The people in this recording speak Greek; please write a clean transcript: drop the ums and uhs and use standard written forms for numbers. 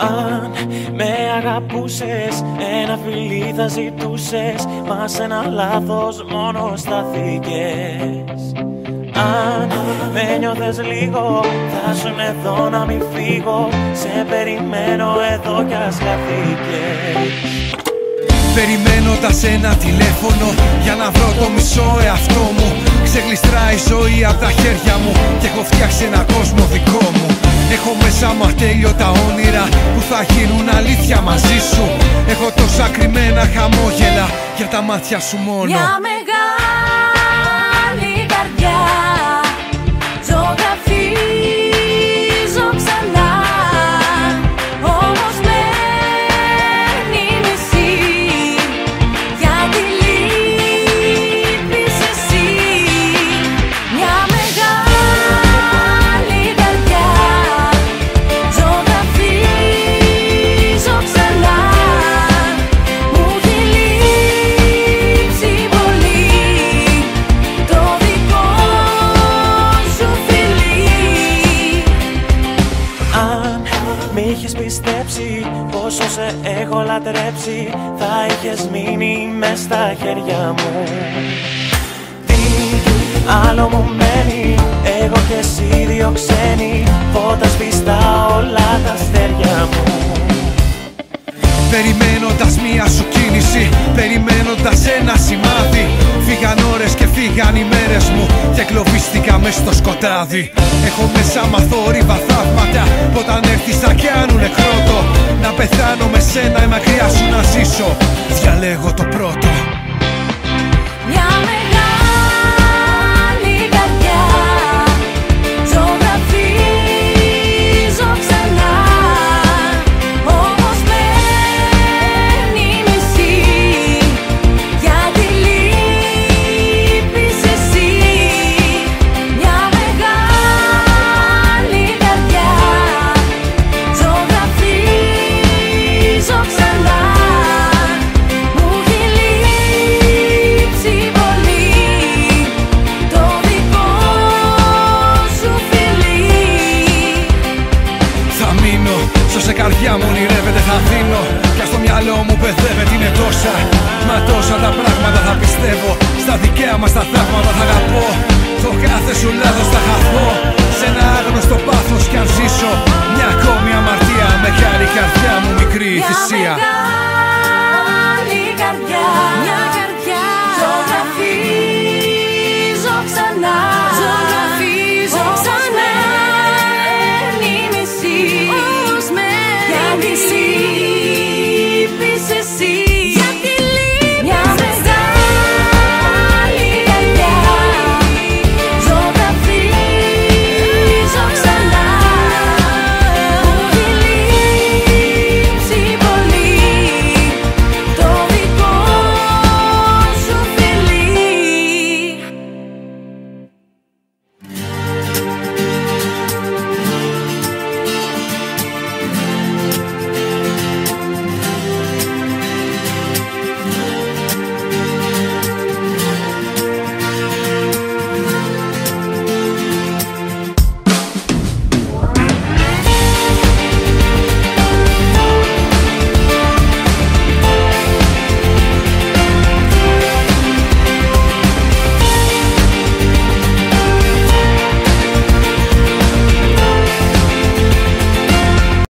Αν με αγαπούσες, ένα φιλί θα ζητούσες, μα σε ένα λάθος μόνο σταθήκες. Αν με νιώθες λίγο, θα ζουν εδώ να μην φύγω. Σε περιμένω εδώ κι ας χαθήκες. Περιμένοντας ένα τηλέφωνο για να βρω το μισό εαυτό μου. Ξεγλιστράει η ζωή απ' τα χέρια μου και έχω φτιάξει ένα κόσμο δικό μου. Έχω μέσα μου ατέλειωτα όνειρα που θα γίνουν αλήθεια μαζί σου. Έχω τόσα κρυμμένα χαμόγελα για τα μάτια σου μόνο. Μια μεγάλη καρδιά ζωγραφίζω ξανά, όμως μένει μισή γιατί λείπεις εσύ. Μια μεγάλη καρδιά ζωγραφίζω ξανά, μου έχει λείψει πολύ το δικό σου φιλί. Αν μ' είχες πιστέψει πόσο σε έχω λατρέψει, θα είχες μείνει μες στα χέρια μου. Τι άλλο μου μένει, εγώ και εσύ δύο ξένοι, φώτα σβηστά όλα τα αστέρια μου. Περιμένοντας μία σου κίνηση, περιμένοντας ένα σημάδι. Φύγαν ώρες και φύγαν οι μέρες μου και εγκλωβίστηκα μες στο σκοτάδι. Έχω μέσα μαθόρυβα θαύματα που όταν έρθεις θα κάνουνε κρότο. Να πεθάνω με σένα ή μακριά σου να ζήσω, διαλέγω το πρώτο. Μια μεγάλη καρδιά ζωγραφίζω ξανά, όμως μένει μισή γιατί λείπεις εσύ. Μια μεγάλη καρδιά ζωγραφίζω ξανά, μου έχει λείψει πολύ το δικό σου φιλί. Θα μείνω, σε καρδιά μου ονειρεύεται θα δίνω. Κι στο μυαλό μου παιδεύεται είναι τόσα, μα τόσα τα πράγματα θα πιστεύω. Στα δικαία μας τα θαύματα θα αγαπώ. Το κάθε σου λάθος θα χαθώ. Σε ένα άγνωστο πάθος κι αν ζήσω, μια ακόμη αμαρτία, μεγάλη καρδιά μου μικρή Μια θυσία. μεγάλη καρδιά, μια καρδιά